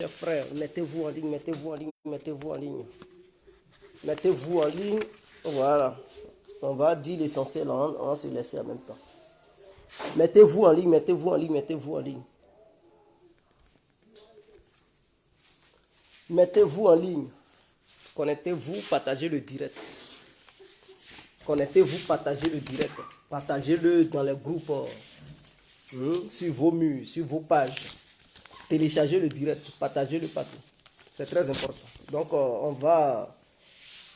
Chers frères, mettez-vous en ligne, mettez-vous en ligne, mettez-vous en ligne. Mettez-vous en ligne, voilà. On va dire l'essentiel, on va se laisser en même temps. Mettez-vous en ligne, mettez-vous en ligne, mettez-vous en ligne. Mettez-vous en ligne. Connectez-vous, partagez le direct. Connectez-vous, partagez le direct. Partagez-le dans les groupes, sur vos murs, sur vos pages. Téléchargez le direct, partagez-le partout. C'est très important. Donc, on va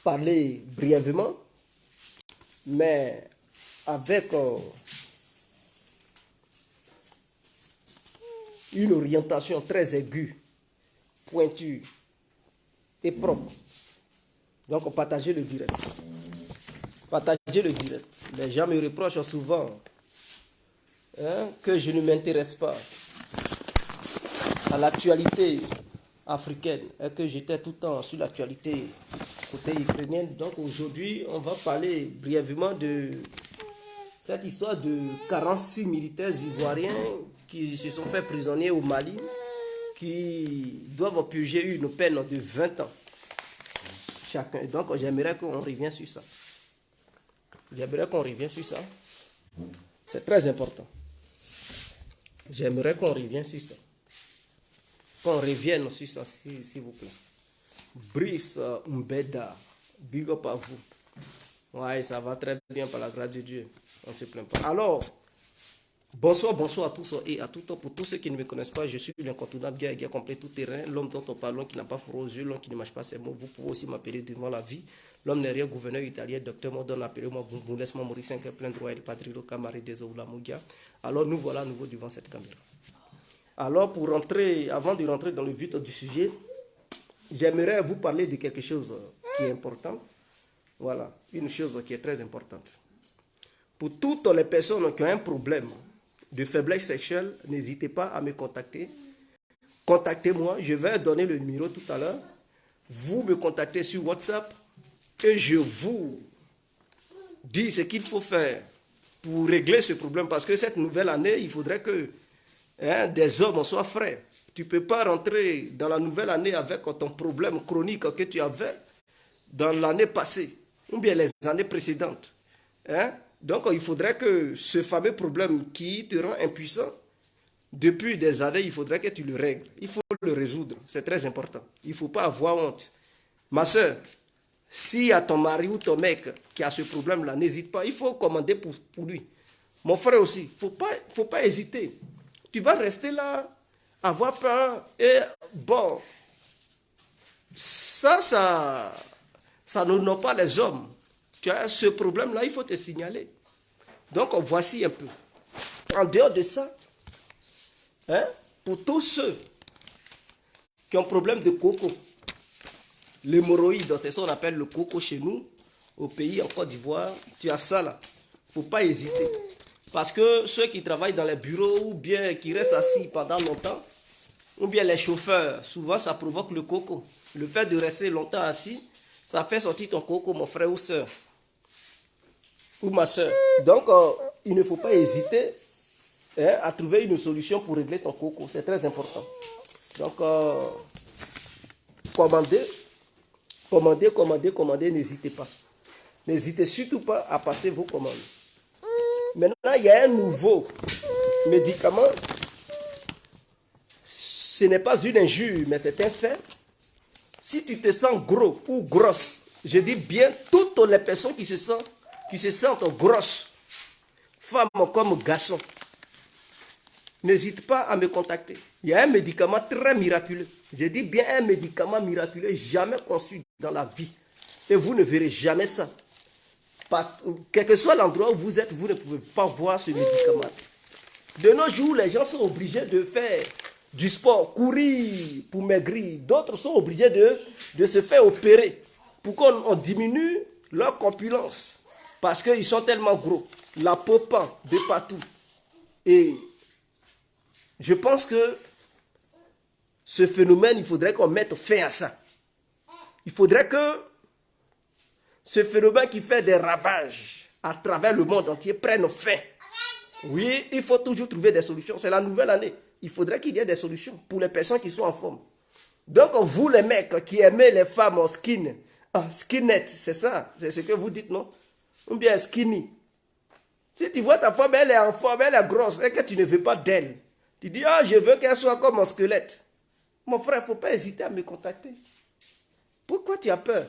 parler brièvement, mais avec une orientation très aiguë, pointue et propre. Donc, partagez le direct. Partagez le direct. Les gens me reprochent souvent que je ne m'intéresse pas à l'actualité africaine et que j'étais tout le temps sur l'actualité côté ukrainienne. Donc aujourd'hui, on va parler brièvement de cette histoire de 46 militaires ivoiriens qui se sont fait prisonniers au Mali, qui doivent purger une peine de 20 ans chacun. Donc j'aimerais qu'on revienne sur ça. J'aimerais qu'on revienne sur ça. C'est très important. J'aimerais qu'on revienne sur ça. Qu'on revienne sur ça, s'il vous plaît. Brice Mbeda, big up à vous. Ouais, ça va très bien par la grâce de Dieu. On ne se plaint pas. Alors, bonsoir à tous et à tout temps. Pour tous ceux qui ne me connaissent pas, je suis l'incontournable guerre complet tout terrain. L'homme dont on parle, l'homme qui n'a pas froid aux yeux, l'homme qui ne mâche pas ses mots. Vous pouvez aussi m'appeler devant la vie. L'homme n'est rien, gouverneur italien, docteur Modon, appelez-moi Boum, laisse-moi mourir 5 heures plein droit et le padrino camarade des Oula Mougia. Alors, nous voilà à nouveau devant cette caméra. Alors, avant de rentrer dans le vif du sujet, j'aimerais vous parler de quelque chose qui est important. Voilà, une chose qui est très importante. Pour toutes les personnes qui ont un problème de faiblesse sexuelle, n'hésitez pas à me contacter. Contactez-moi, je vais donner le numéro tout à l'heure. Vous me contactez sur WhatsApp et je vous dis ce qu'il faut faire pour régler ce problème. Parce que cette nouvelle année, il faudrait que des hommes soient frères. Tu ne peux pas rentrer dans la nouvelle année avec ton problème chronique que tu avais dans l'année passée ou bien les années précédentes. Donc, il faudrait que ce fameux problème qui te rend impuissant depuis des années, il faudrait que tu le règles. Il faut le résoudre. C'est très important. Il ne faut pas avoir honte. Ma soeur, s'il y a ton mari ou ton mec qui a ce problème-là, n'hésite pas. Il faut commander pour lui. Mon frère aussi, il ne faut pas hésiter. Tu vas rester là, avoir peur. Et bon, ça n'honore pas les hommes. Tu as ce problème-là, il faut te signaler. Donc, voici un peu. En dehors de ça, pour tous ceux qui ont problème de coco, l'hémorroïde, c'est ça qu'on appelle le coco chez nous, au pays en Côte d'Ivoire, tu as ça là. Il ne faut pas hésiter. Parce que ceux qui travaillent dans les bureaux ou bien qui restent assis pendant longtemps, ou bien les chauffeurs, souvent ça provoque le coco. Le fait de rester longtemps assis, ça fait sortir ton coco, mon frère ou soeur. Ou ma soeur. Donc, il ne faut pas hésiter à trouver une solution pour régler ton coco. C'est très important. Donc, commandez, n'hésitez pas. N'hésitez surtout pas à passer vos commandes. Maintenant, il y a un nouveau médicament. Ce n'est pas une injure, mais c'est un fait. Si tu te sens gros ou grosse, je dis bien toutes les personnes qui se sentent grosses, femmes comme garçons, n'hésite pas à me contacter. Il y a un médicament très miraculeux. Je dis bien un médicament miraculeux, jamais conçu dans la vie. Et vous ne verrez jamais ça. Quel que soit l'endroit où vous êtes, vous ne pouvez pas voir ce médicament. De nos jours, les gens sont obligés de faire du sport, courir pour maigrir. D'autres sont obligés de se faire opérer pour qu'on diminue leur corpulence. Parce qu'ils sont tellement gros. La peau pend de partout. Et je pense que ce phénomène, il faudrait qu'on mette fin à ça. Il faudrait que ce phénomène qui fait des ravages à travers le monde entier prenne fin. Oui, il faut toujours trouver des solutions. C'est la nouvelle année. Il faudrait qu'il y ait des solutions pour les personnes qui sont en forme. Donc, vous les mecs qui aimez les femmes en skin, skinette, c'est ça, c'est ce que vous dites, non? Ou bien skinny. Si tu vois ta femme, elle est en forme, elle est grosse, et que tu ne veux pas d'elle, tu dis, je veux qu'elle soit comme mon squelette. Mon frère, il ne faut pas hésiter à me contacter. Pourquoi tu as peur?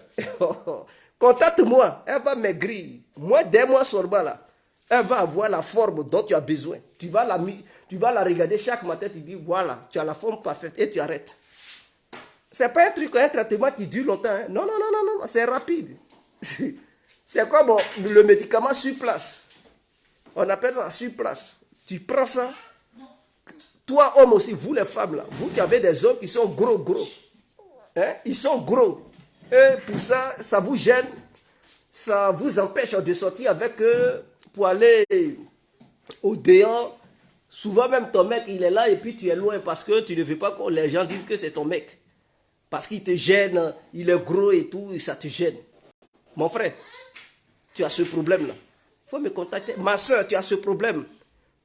Contacte-moi, elle va maigrir. Moi, dès moi seulement là, elle va avoir la forme dont tu as besoin. Tu vas la regarder chaque matin, tu dis, voilà, tu as la forme parfaite et tu arrêtes. Ce n'est pas un truc, un traitement qui dure longtemps. Hein. Non, non, non, non, non, c'est rapide. C'est comme le médicament sur place. On appelle ça sur place. Tu prends ça. Toi, homme aussi, vous les femmes là, vous qui avez des hommes qui sont gros. Hein? Ils sont gros. Et pour ça, ça vous gêne. Ça vous empêche de sortir avec eux pour aller au dehors. Souvent même ton mec, il est là et puis tu es loin parce que tu ne veux pas que les gens disent que c'est ton mec. Parce qu'il te gêne, il est gros et tout, et ça te gêne. Mon frère, tu as ce problème-là. Il faut me contacter. Ma soeur, tu as ce problème.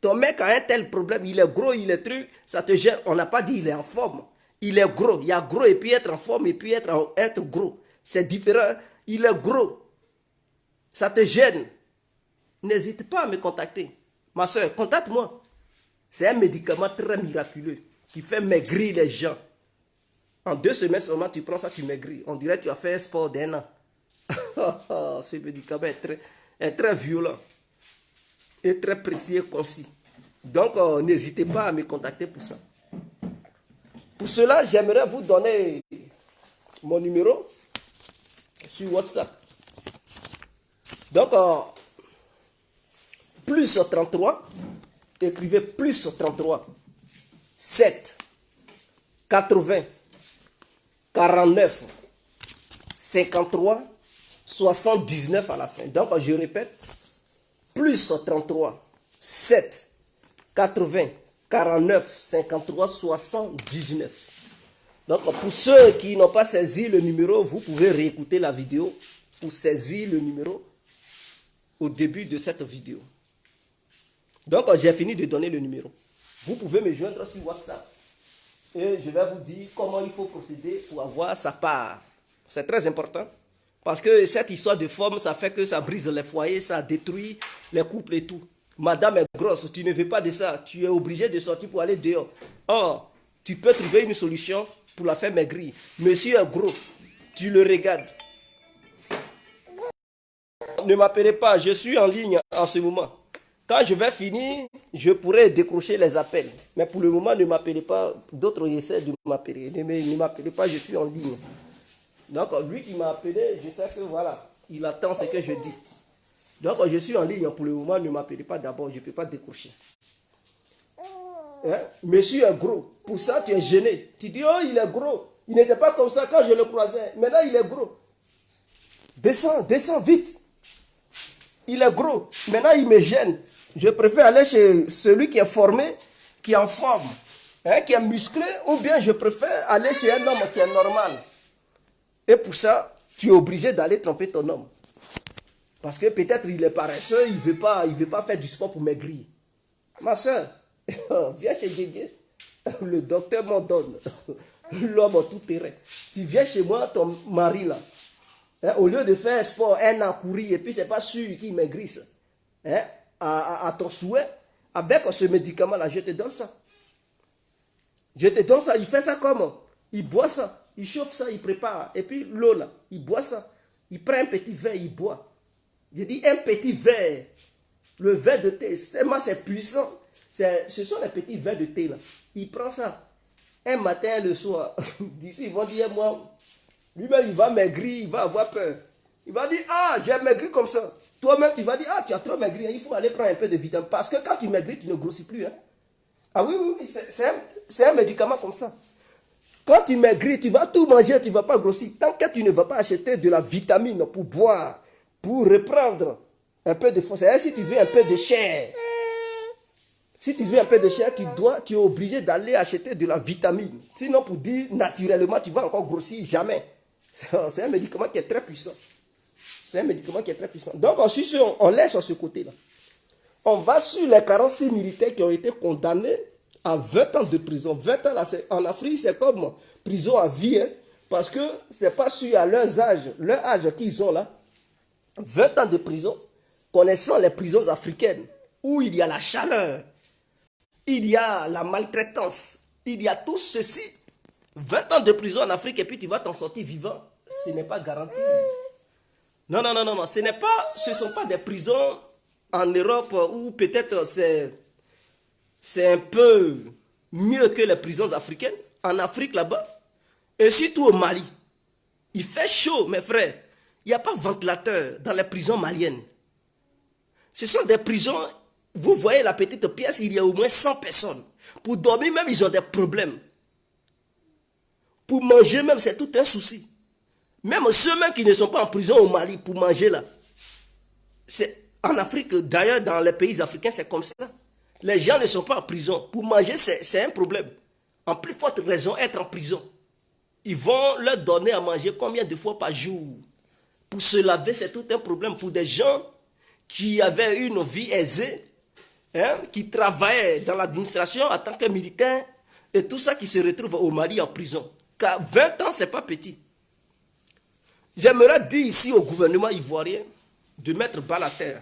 Ton mec a un tel problème, il est gros, il est truc, ça te gêne. On n'a pas dit il est en forme. Il est gros. Il y a gros et puis être en forme et puis être gros. C'est différent. Il est gros. Ça te gêne. N'hésite pas à me contacter. Ma soeur, contacte-moi. C'est un médicament très miraculeux qui fait maigrir les gens. En 2 semaines seulement, tu prends ça, tu maigris. On dirait que tu as fait un sport d'un an. Ce médicament est très violent. Et très précis et concis. Donc, n'hésitez pas à me contacter pour ça. Pour cela, j'aimerais vous donner mon numéro sur WhatsApp. Donc, plus 33, écrivez plus 33, 7, 80, 49, 53, 79 à la fin. Donc, je répète, plus 33, 7, 80, 49, 53, 79. Donc, pour ceux qui n'ont pas saisi le numéro, vous pouvez réécouter la vidéo pour saisir le numéro au début de cette vidéo. Donc, j'ai fini de donner le numéro. Vous pouvez me joindre sur WhatsApp. Et je vais vous dire comment il faut procéder pour avoir sa part. C'est très important. Parce que cette histoire de forme, ça fait que ça brise les foyers, ça détruit les couples et tout. Madame est grosse, tu ne veux pas de ça. Tu es obligé de sortir pour aller dehors. Or, tu peux trouver une solution pour la faire maigrir. Monsieur est gros, tu le regardes. Ne m'appelez pas, je suis en ligne en ce moment. Quand je vais finir, je pourrai décrocher les appels. Mais pour le moment, ne m'appelez pas. D'autres essaient de m'appeler. Ne m'appelez pas, je suis en ligne. Donc, lui qui m'a appelé, je sais que voilà, il attend ce que je dis. Donc, je suis en ligne. Pour le moment, ne m'appelez pas d'abord, je ne peux pas décrocher. Hein? Monsieur est gros. Pour ça, tu es gêné. Tu dis, oh, il est gros. Il n'était pas comme ça quand je le croisais. Maintenant, il est gros. Descends vite. Il est gros. Maintenant, il me gêne. Je préfère aller chez celui qui est formé, qui est en forme, hein, qui est musclé, ou bien je préfère aller chez un homme qui est normal. Et pour ça, tu es obligé d'aller tromper ton homme. Parce que peut-être il est paresseux, il ne veut pas faire du sport pour maigrir. Ma soeur, viens chez Djé. Le docteur m'en donne. L'homme en tout terrain. Tu viens chez moi, ton mari là. Hein, au lieu de faire sport, un an courir, et puis c'est pas sûr qu'il maigrisse. Hein, à ton souhait, avec ce médicament-là, je te donne ça. Je te donne ça, il fait ça comment? Il boit ça, il chauffe ça, il prépare. Et puis l'eau là, il boit ça. Il prend un petit verre, il boit. Je dis un petit verre. Le verre de thé, c'est puissant. Ce sont les petits verres de thé là. Il prend ça. Un matin, le soir. D'ici, ils vont dire, moi, lui-même, il va maigrir, il va avoir peur. Il va dire, ah, j'ai maigri comme ça. Toi-même, tu vas dire, ah, tu as trop maigri, il faut aller prendre un peu de vitamine. Parce que quand tu maigris, tu ne grossis plus. Hein. Ah oui, c'est un médicament comme ça. Quand tu maigris, tu vas tout manger, tu ne vas pas grossir. Tant que tu ne vas pas acheter de la vitamine pour boire, pour reprendre un peu de force. Et si tu veux un peu de chair, si tu veux un peu de chair, tu es obligé d'aller acheter de la vitamine. Sinon, pour dire naturellement, tu vas encore grossir, jamais. C'est un médicament qui est très puissant. C'est un médicament qui est très puissant. Donc, on laisse ce côté-là. On va sur les 46 militaires qui ont été condamnés à 20 ans de prison. 20 ans là, en Afrique, c'est comme prison à vie, hein, parce que ce n'est pas sûr à leur âge qu'ils ont là. 20 ans de prison, connaissant les prisons africaines, où il y a la chaleur, il y a la maltraitance, il y a tout ceci. 20 ans de prison en Afrique et puis tu vas t'en sortir vivant, ce n'est pas garanti. Non, non, non, non, non, ce ne sont pas des prisons en Europe où peut-être c'est un peu mieux que les prisons africaines. En Afrique là-bas, et surtout au Mali, il fait chaud, mes frères. Il n'y a pas de ventilateur dans les prisons maliennes. Ce sont des prisons, vous voyez la petite pièce, il y a au moins 100 personnes. Pour dormir même, ils ont des problèmes. Pour manger même, c'est tout un souci. Même ceux-mêmes qui ne sont pas en prison au Mali, pour manger là. En Afrique, d'ailleurs, dans les pays africains, c'est comme ça. Les gens ne sont pas en prison. Pour manger, c'est un problème. En plus forte raison, être en prison. Ils vont leur donner à manger combien de fois par jour? Pour se laver, c'est tout un problème. Pour des gens qui avaient une vie aisée, hein, qui travaillaient dans l'administration en tant que militaires, et tout ça qui se retrouve au Mali en prison. Car 20 ans, ce n'est pas petit. J'aimerais dire ici au gouvernement ivoirien de mettre balle à terre.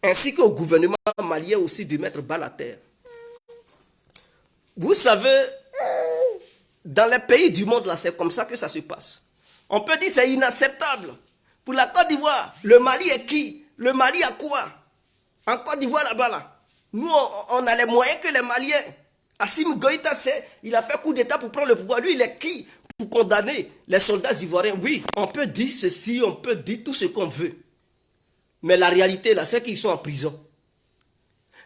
Ainsi qu'au gouvernement malien aussi de mettre balle à terre. Vous savez, dans les pays du monde, là, c'est comme ça que ça se passe. On peut dire que c'est inacceptable. Pour la Côte d'Ivoire, le Mali est qui? Le Mali a quoi? En Côte d'Ivoire, là-bas, là. Nous, on a les moyens que les Maliens. Assimi Goïta, il a fait coup d'État pour prendre le pouvoir. Lui, il est qui pour condamner les soldats ivoiriens? Oui, on peut dire ceci, on peut dire tout ce qu'on veut. Mais la réalité, là, c'est qu'ils sont en prison.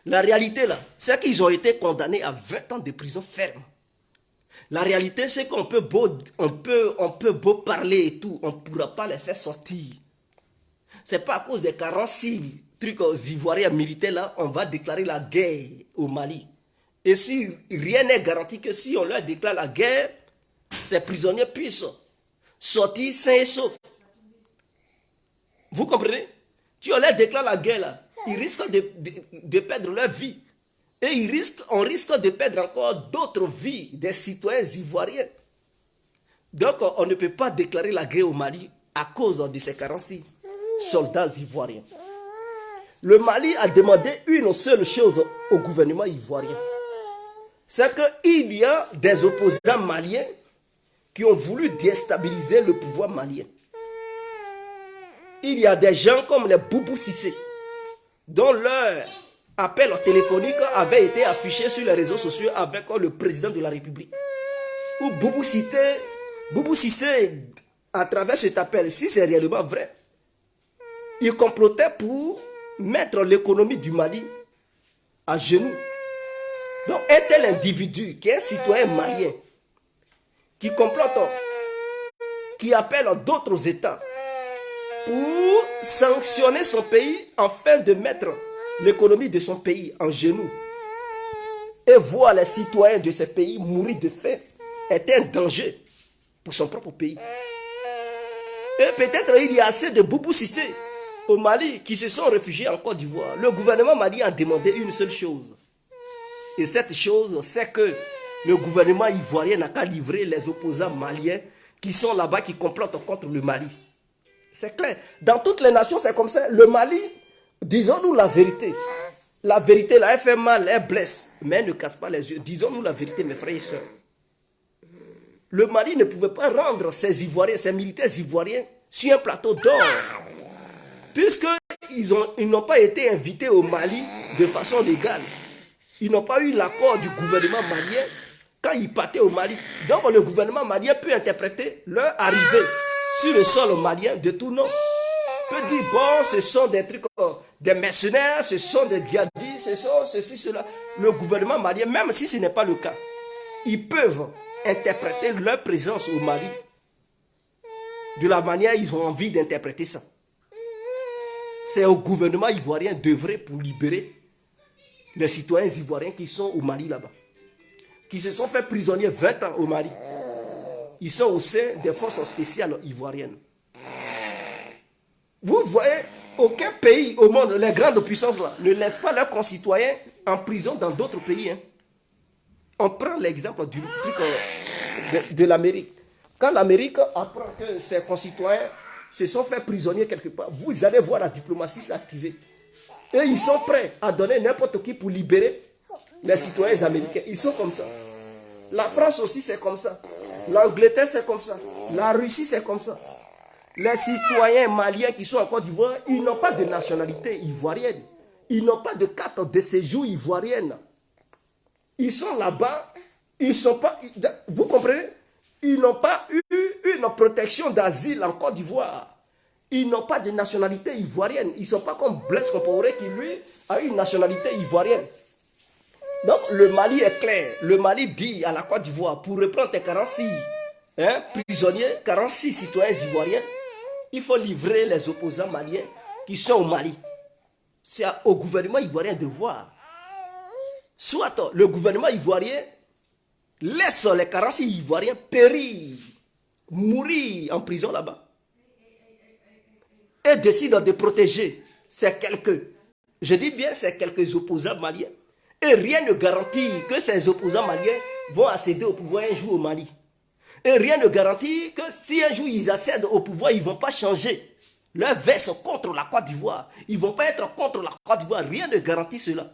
La réalité, là, c'est qu'ils ont été condamnés à 20 ans de prison ferme. La réalité, c'est qu'on peut beau parler et tout, on ne pourra pas les faire sortir. Ce n'est pas à cause des 46 trucs ivoiriens militaires, là, on va déclarer la guerre au Mali. Et si rien n'est garanti que si on leur déclare la guerre, ces prisonniers puissent sortir sains et saufs. Vous comprenez? Si on leur déclare la guerre, là, ils risquent de perdre leur vie. Et on risque de perdre encore d'autres vies des citoyens ivoiriens. Donc, on ne peut pas déclarer la guerre au Mali à cause de ces 46 soldats ivoiriens. Le Mali a demandé une seule chose au gouvernement ivoirien. C'est qu'il y a des opposants maliens qui ont voulu déstabiliser le pouvoir malien. Il y a des gens comme les Boubou Cissé, dont leur appel téléphonique avait été affiché sur les réseaux sociaux avec le président de la République. Où Boubou Cissé, à travers cet appel, si c'est réellement vrai, il complotait pour mettre l'économie du Mali à genoux. Donc, un tel individu qui est un citoyen malien, qui complote, qui appelle d'autres États pour sanctionner son pays afin de mettre l'économie de son pays en genoux et voir les citoyens de ce pays mourir de faim est un danger pour son propre pays. Et peut-être il y a assez de Boubou Cissé au Mali qui se sont réfugiés en Côte d'Ivoire. Le gouvernement malien a demandé une seule chose. Et cette chose, c'est que le gouvernement ivoirien n'a qu'à livrer les opposants maliens qui sont là-bas, qui complotent contre le Mali. C'est clair. Dans toutes les nations, c'est comme ça. Le Mali, disons-nous la vérité. La vérité, là, elle fait mal, elle blesse. Mais elle ne casse pas les yeux. Disons-nous la vérité, mes frères et sœurs. Le Mali ne pouvait pas rendre ses Ivoiriens, ses militaires ivoiriens sur un plateau d'or. Puisqu'ils n'ont pas été invités au Mali de façon légale. Ils n'ont pas eu l'accord du gouvernement malien quand ils partaient au Mali. Donc le gouvernement malien peut interpréter leur arrivée sur le sol malien de tout nom. Peut dire, bon, ce sont des trucs, des mercenaires, ce sont des djihadistes, ce sont ceci, cela. Le gouvernement malien, même si ce n'est pas le cas, ils peuvent interpréter leur présence au Mali de la manière ils ont envie d'interpréter ça. C'est au gouvernement ivoirien d'œuvrer pour libérer les citoyens ivoiriens qui sont au Mali là-bas, qui se sont fait prisonniers 20 ans au Mali. Ils sont au sein des forces spéciales ivoiriennes. Vous voyez, aucun pays au monde, les grandes puissances là, ne laissent pas leurs concitoyens en prison dans d'autres pays. Hein. On prend l'exemple du truc de l'Amérique. Quand l'Amérique apprend que ses concitoyens se sont fait prisonniers quelque part, vous allez voir la diplomatie s'activer. Et ils sont prêts à donner n'importe qui pour libérer les citoyens américains. Ils sont comme ça. La France aussi, c'est comme ça. L'Angleterre, c'est comme ça. La Russie, c'est comme ça. Les citoyens maliens qui sont en Côte d'Ivoire, ils n'ont pas de nationalité ivoirienne. Ils n'ont pas de carte de séjour ivoirienne. Ils sont là-bas. Ils sont pas... Vous comprenez? Ils n'ont pas eu une protection d'asile en Côte d'Ivoire. Ils n'ont pas de nationalité ivoirienne. Ils ne sont pas comme Blaise Compaoré qui, lui, a une nationalité ivoirienne. Donc, le Mali est clair. Le Mali dit à la Côte d'Ivoire, pour reprendre tes 46 prisonniers, 46 citoyens ivoiriens, il faut livrer les opposants maliens qui sont au Mali. C'est au gouvernement ivoirien de voir. Soit le gouvernement ivoirien laisse les 46 ivoiriens périr, mourir en prison là-bas. Et décide de protéger ces quelques, je dis bien ces quelques opposants maliens. Et rien ne garantit que ces opposants maliens vont accéder au pouvoir un jour au Mali. Et rien ne garantit que si un jour ils accèdent au pouvoir, ils ne vont pas changer leur veste contre la Côte d'Ivoire. Ils ne vont pas être contre la Côte d'Ivoire. Rien ne garantit cela.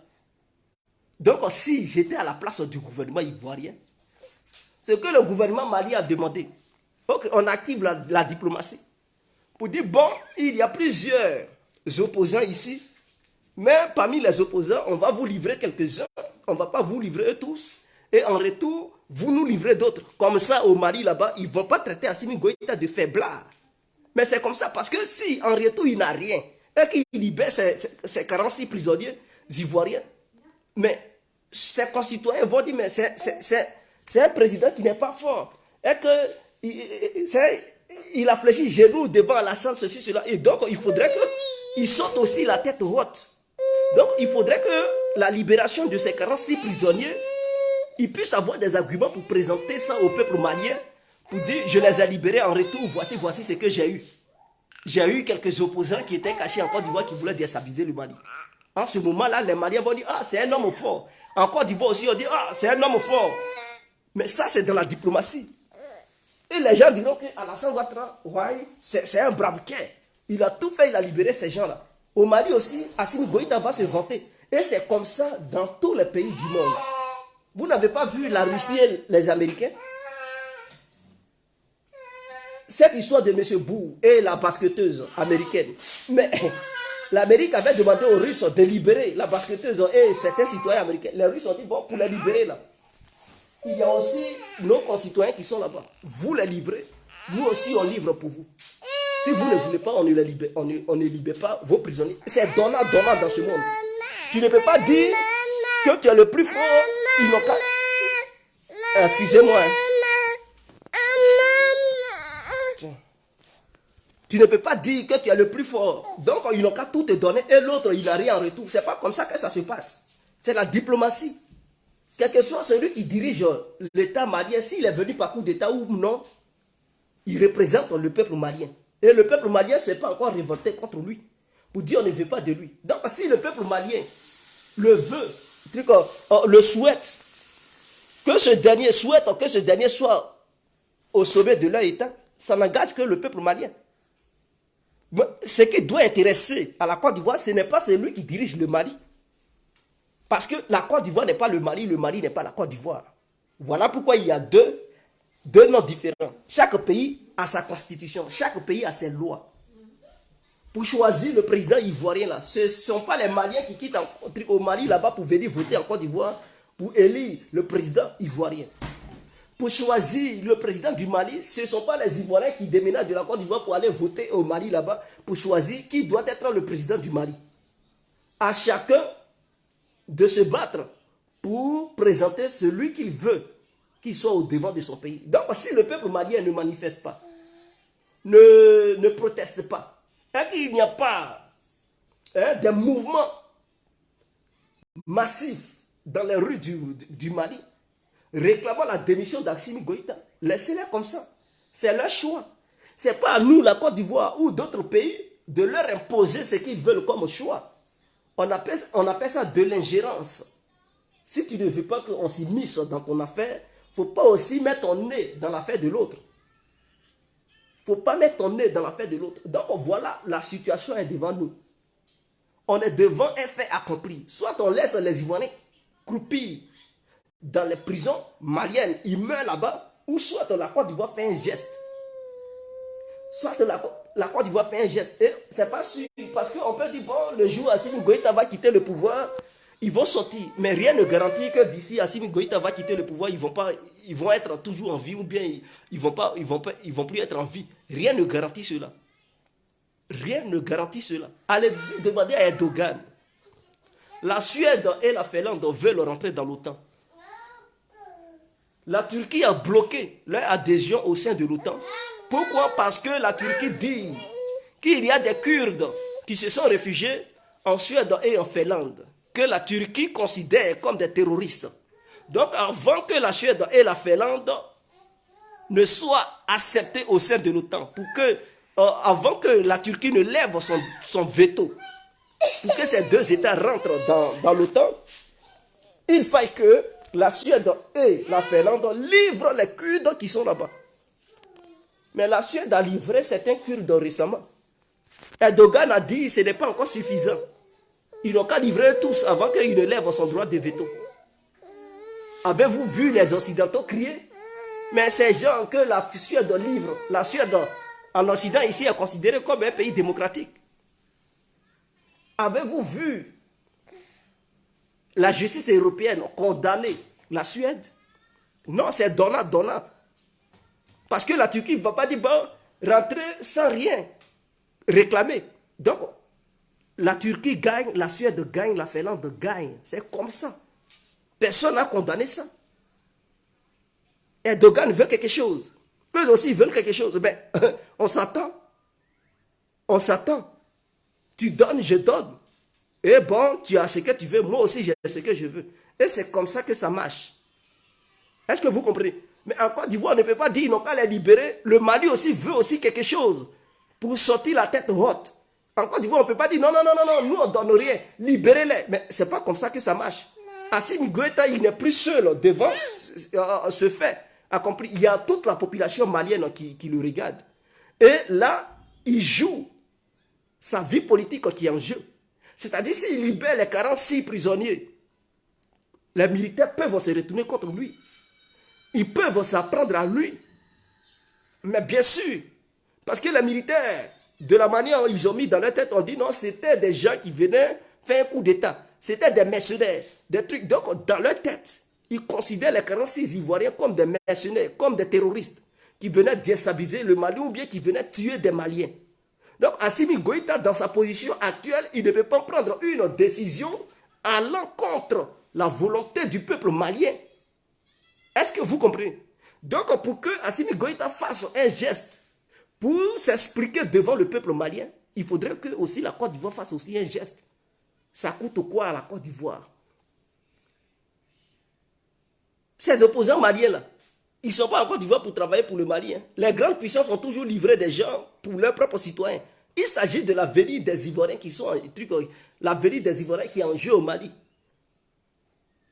Donc si j'étais à la place du gouvernement ivoirien, ce que le gouvernement malien a demandé, on active la diplomatie pour dire, bon, il y a plusieurs opposants ici, mais parmi les opposants, on va vous livrer quelques-uns, on ne va pas vous livrer eux tous, et en retour, vous nous livrez d'autres. Comme ça, au Mali, là-bas, ils ne vont pas traiter Assimi Goïta de faiblard. Mais c'est comme ça, parce que si en retour, il n'a rien, et qu'il libère ces 46 prisonniers ivoiriens, mais ses concitoyens vont dire, mais c'est un président qui n'est pas fort, et qu'il a fléchi genoux devant Alassane, ceci, cela, et donc il faudrait qu'il saute aussi la tête haute. Donc il faudrait que la libération de ces 46 prisonniers, il puisse avoir des arguments pour présenter ça au peuple malien, pour dire, je les ai libérés en retour, voici ce que j'ai eu. J'ai eu quelques opposants qui étaient cachés en Côte d'Ivoire qui voulaient déstabiliser le Mali. En ce moment-là, les Maliens vont dire, ah, c'est un homme fort. En Côte d'Ivoire aussi, on dit, ah, c'est un homme fort. Mais ça, c'est dans la diplomatie. Et les gens diront qu'Alassane Ouattara, ouais, c'est un brave quai. Il a tout fait, il a libéré ces gens-là. Au Mali aussi, Assimi Goïta va se vanter. Et c'est comme ça dans tous les pays du monde. Vous n'avez pas vu la Russie et les Américains? Cette histoire de M. Bou et la basketteuse américaine. Mais l'Amérique avait demandé aux Russes de libérer la basketteuse et certains citoyens américains. Les Russes ont dit, bon, pour les libérer là, il y a aussi nos concitoyens qui sont là-bas. Vous les livrez, nous aussi on livre pour vous. Si vous ne voulez pas, on ne libère pas vos prisonniers. C'est donnant-donnant dans ce monde. Tu ne peux pas dire que tu es le plus fort. Ils n'ont qu'à... Excusez-moi. Tu ne peux pas dire que tu es le plus fort. Donc ils n'ont qu'à tout te donner et l'autre il n'a rien en retour. C'est pas comme ça que ça se passe. C'est la diplomatie. Quel que soit celui qui dirige l'État malien, s'il est venu par coup d'État ou non, il représente le peuple malien. Et le peuple malien ne s'est pas encore révolté contre lui. Pour dire on ne veut pas de lui. Donc si le peuple malien le veut, le souhaite, que ce dernier soit au sommet de leur État, ça n'engage que le peuple malien. Mais ce qui doit intéresser à la Côte d'Ivoire, ce n'est pas celui qui dirige le Mali. Parce que la Côte d'Ivoire n'est pas le Mali n'est pas la Côte d'Ivoire. Voilà pourquoi il y a deux noms différents. Chaque pays a sa constitution, chaque pays a ses lois. Pour choisir le président ivoirien, là, ce ne sont pas les Maliens qui quittent au Mali là-bas pour venir voter en Côte d'Ivoire pour élire le président ivoirien. Pour choisir le président du Mali, ce ne sont pas les Ivoiriens qui déménagent de la Côte d'Ivoire pour aller voter au Mali là-bas pour choisir qui doit être le président du Mali. À chacun de se battre pour présenter celui qu'il veut qui soit au devant de son pays. Donc si le peuple malien ne manifeste pas, ne proteste pas, et qu'il n'y a pas des mouvements massifs dans les rues du Mali, réclamant la démission d'Assimi Goïta, laissez-les comme ça. C'est leur choix. Ce n'est pas à nous, la Côte d'Ivoire ou d'autres pays, de leur imposer ce qu'ils veulent comme choix. On appelle ça de l'ingérence. Si tu ne veux pas qu'on s'immisce dans ton affaire, il ne faut pas aussi mettre ton nez dans l'affaire de l'autre. Il ne faut pas mettre ton nez dans l'affaire de l'autre. Donc voilà, la situation est devant nous. On est devant un fait accompli. Soit on laisse les Ivoiriens croupir dans les prisons maliennes, ils meurent là-bas, ou soit la Côte d'Ivoire fait un geste. Soit la Côte d'Ivoire fait un geste. Et c'est pas sûr, parce qu'on peut dire, bon, le jour où Assimi Goïta va quitter le pouvoir, ils vont sortir. Mais rien ne garantit que d'ici Assimi Goïta va quitter le pouvoir, ils vont être toujours en vie, ou bien ils vont plus être en vie. Rien ne garantit cela. Rien ne garantit cela. Allez demander à Erdogan. La Suède et la Finlande veulent rentrer dans l'OTAN. La Turquie a bloqué leur adhésion au sein de l'OTAN. Pourquoi? Parce que la Turquie dit qu'il y a des Kurdes qui se sont réfugiés en Suède et en Finlande, que la Turquie considère comme des terroristes. Donc avant que la Suède et la Finlande ne soient acceptées au sein de l'OTAN, avant que la Turquie ne lève son veto, pour que ces deux États rentrent dans l'OTAN, il faille que la Suède et la Finlande livrent les Kurdes qui sont là-bas. Mais la Suède a livré certains Kurdes récemment. Erdogan a dit que ce n'est pas encore suffisant. Ils n'ont qu'à livrer tous avant qu'ils ne lèvent son droit de veto. Avez-vous vu les Occidentaux crier? Mais ces gens que la Suède livre, la Suède en Occident ici est considérée comme un pays démocratique. Avez-vous vu la justice européenne condamner la Suède? Non, c'est donnant. Parce que la Turquie ne va pas dire, bon, rentrer sans rien réclamer. Donc, la Turquie gagne, la Suède gagne, la Finlande gagne. C'est comme ça. Personne n'a condamné ça. Erdogan veut quelque chose. Eux aussi veulent quelque chose. Mais on s'attend. On s'attend. Tu donnes, je donne. Et bon, tu as ce que tu veux, moi aussi j'ai ce que je veux. Et c'est comme ça que ça marche. Est-ce que vous comprenez? Mais en Côte d'Ivoire, on ne peut pas dire, ils n'ont qu'à les libérer. Le Mali aussi veut aussi quelque chose pour sortir la tête haute. En Côte d'Ivoire, on ne peut pas dire, non, nous on ne donne rien, libérez-les. Mais ce n'est pas comme ça que ça marche. Assimi Goïta, il n'est plus seul devant ce fait accompli. Il y a toute la population malienne qui le regarde. Et là, il joue sa vie politique qui est en jeu. C'est-à-dire, s'il libère les 46 prisonniers, les militaires peuvent se retourner contre lui. Ils peuvent s'apprendre à lui. Mais bien sûr, parce que les militaires, de la manière dont ils ont mis dans leur tête, on dit non, c'était des gens qui venaient faire un coup d'État. C'était des mercenaires, des trucs. Donc, dans leur tête, ils considèrent les 46 Ivoiriens comme des mercenaires, comme des terroristes, qui venaient déstabiliser le Mali ou bien qui venaient tuer des Maliens. Donc, Assimi Goïta, dans sa position actuelle, il ne peut pas prendre une décision allant contre la volonté du peuple malien. Est-ce que vous comprenez? Donc, pour que Assimi Goïta fasse un geste pour s'expliquer devant le peuple malien, il faudrait que aussi la Côte d'Ivoire fasse aussi un geste. Ça coûte quoi à la Côte d'Ivoire? Ces opposants maliens-là, ils ne sont pas en Côte d'Ivoire pour travailler pour le Mali. Hein. Les grandes puissances ont toujours livré des gens pour leurs propres citoyens. Il s'agit de l'avenir des Ivoiriens qui sont l'avenir des Ivoiriens qui est en jeu au Mali.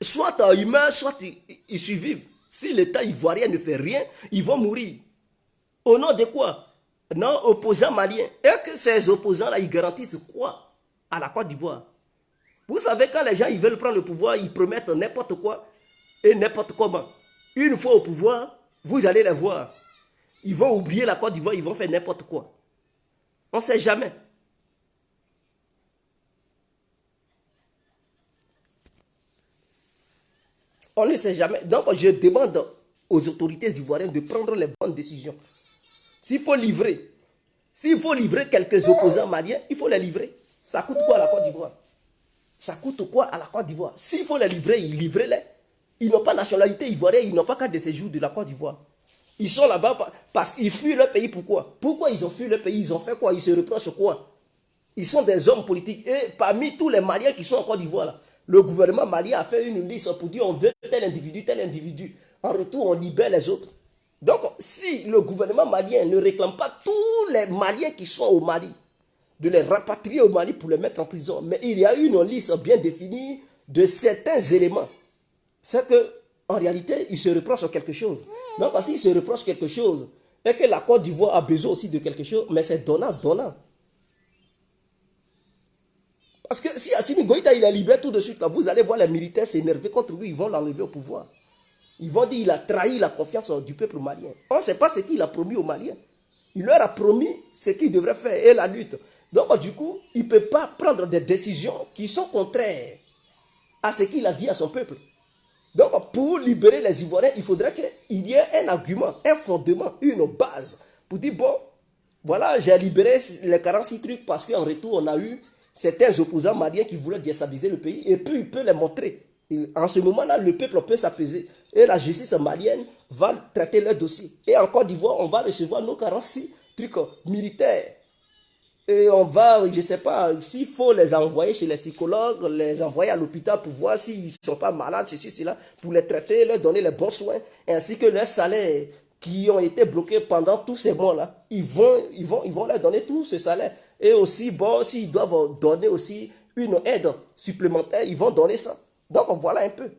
Soit ils meurent, soit ils survivent. Si l'État ivoirien ne fait rien, ils vont mourir. Au nom de quoi? Non, opposants maliens. Et que ces opposants-là, ils garantissent quoi à la Côte d'Ivoire? Vous savez, quand les gens ils veulent prendre le pouvoir, ils promettent n'importe quoi et n'importe comment. Une fois au pouvoir, vous allez les voir. Ils vont oublier la Côte d'Ivoire, ils vont faire n'importe quoi. On ne sait jamais. On ne sait jamais. Donc, je demande aux autorités ivoiriennes de prendre les bonnes décisions. S'il faut livrer quelques opposants maliens, il faut les livrer. Ça coûte quoi à la Côte d'Ivoire? Ça coûte quoi à la Côte d'Ivoire? S'il faut les livrer, livrez-les. Ils n'ont pas de nationalité ivoirienne, ils n'ont pas carte de séjour de la Côte d'Ivoire. Ils sont là-bas parce qu'ils fuient leur pays. Pourquoi? Pourquoi ils ont fui leur pays? Ils ont fait quoi? Ils se reprochent quoi? Ils sont des hommes politiques. Et parmi tous les Maliens qui sont en Côte d'Ivoire, le gouvernement malien a fait une liste pour dire on veut tel individu, tel individu. En retour, on libère les autres. Donc, si le gouvernement malien ne réclame pas tous les Maliens qui sont au Mali, de les rapatrier au Mali pour les mettre en prison, mais il y a une liste bien définie de certains éléments c'est que en réalité, il se reproche quelque chose. Donc, s'il se reproche quelque chose, et que la Côte d'Ivoire a besoin aussi de quelque chose, mais c'est donnant. Parce que si Assimi Goïta il est libéré tout de suite, là, vous allez voir les militaires s'énerver contre lui, ils vont l'enlever au pouvoir. Ils vont dire qu'il a trahi la confiance du peuple malien. On ne sait pas ce qu'il a promis aux Maliens. Il leur a promis ce qu'il devrait faire et la lutte. Donc, du coup, il ne peut pas prendre des décisions qui sont contraires à ce qu'il a dit à son peuple. Donc, pour libérer les Ivoiriens, il faudrait qu'il y ait un argument, un fondement, une base pour dire, bon, voilà, j'ai libéré les 46 trucs parce qu'en retour, on a eu certains opposants maliens qui voulaient déstabiliser le pays et puis il peut les montrer. Et en ce moment-là, le peuple peut s'apaiser et la justice malienne va traiter leur dossier. Et en Côte d'Ivoire, on va recevoir nos 46 trucs militaires. Et on va, je ne sais pas, s'il faut les envoyer chez les psychologues, les envoyer à l'hôpital pour voir s'ils ne sont pas malades, ceci, cela, pour les traiter, leur donner les bons soins, ainsi que leurs salaires qui ont été bloqués pendant tous ces mois-là. Ils vont leur donner tout ce salaire. Et aussi, bon, s'ils doivent donner aussi une aide supplémentaire, ils vont donner ça. Donc, voilà un peu.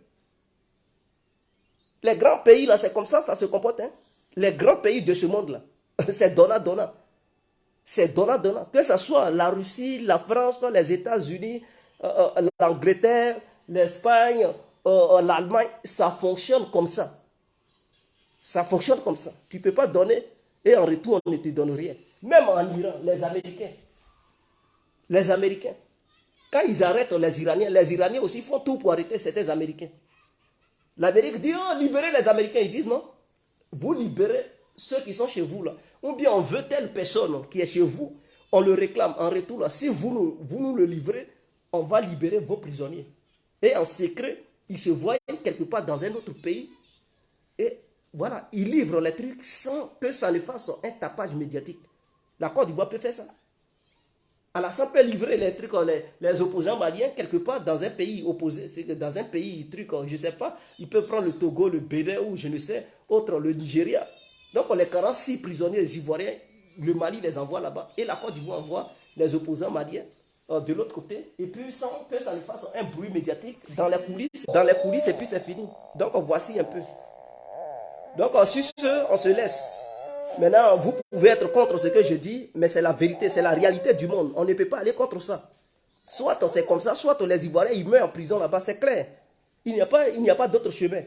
Les grands pays, là, c'est comme ça se comporte. Hein? Les grands pays de ce monde-là, c'est donnant. C'est donnant. Que ce soit la Russie, la France, les États-Unis, l'Angleterre, l'Espagne, l'Allemagne, ça fonctionne comme ça. Ça fonctionne comme ça. Tu ne peux pas donner et en retour, on ne te donne rien. Même en Iran, les Américains, quand ils arrêtent les Iraniens aussi font tout pour arrêter certains Américains. L'Amérique dit, oh, libérez les Américains. Ils disent, non, vous libérez ceux qui sont chez vous là. Ou bien on veut telle personne qui est chez vous, on le réclame en retour là. Si vous nous le livrez, on va libérer vos prisonniers. Et en secret, ils se voient quelque part dans un autre pays. Et voilà, ils livrent les trucs sans que ça ne fasse un tapage médiatique. La Côte d'Ivoire peut faire ça. Alassane peut livrer les trucs, les opposants maliens quelque part dans un pays opposé, dans un pays truc, je ne sais pas, il peut prendre le Togo, le Bénin ou je ne sais, autre, le Nigeria. Donc les 46 prisonniers ivoiriens, le Mali les envoie là-bas et la Côte d'Ivoire envoie les opposants maliens de l'autre côté et puis sans que ça ne fasse un bruit médiatique dans les coulisses et puis c'est fini. Donc voici un peu. Donc sur ce, on se laisse. Maintenant, vous pouvez être contre ce que je dis, mais c'est la vérité, c'est la réalité du monde. On ne peut pas aller contre ça. Soit c'est comme ça, soit les Ivoiriens, ils meurent en prison là-bas, c'est clair. Il n'y a pas d'autre chemin.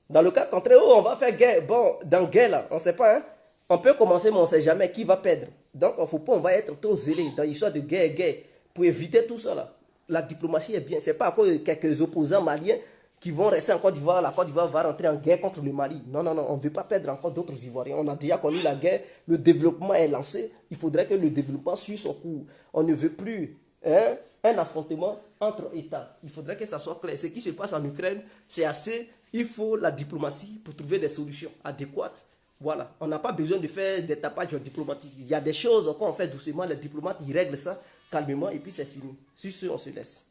Dans le cas contraire, on va faire guerre. Bon, dans guerre là, on ne sait pas, hein. On peut commencer, mais on ne sait jamais qui va perdre. Donc, il ne faut pas, on va être trop zélé dans l'histoire de guerre, pour éviter tout ça là. La diplomatie est bien. Ce n'est pas encore quelques opposants maliens qui vont rester en Côte d'Ivoire. La Côte d'Ivoire va rentrer en guerre contre le Mali. Non, on ne veut pas perdre encore d'autres Ivoiriens. On a déjà connu la guerre, le développement est lancé. Il faudrait que le développement suive son cours. On ne veut plus un affrontement entre États. Il faudrait que ça soit clair. Ce qui se passe en Ukraine, c'est assez. Il faut la diplomatie pour trouver des solutions adéquates. Voilà, on n'a pas besoin de faire des tapages diplomatiques. Il y a des choses qu'on fait doucement, les diplomates, ils règlent ça calmement et puis c'est fini. Sur ce, on se laisse.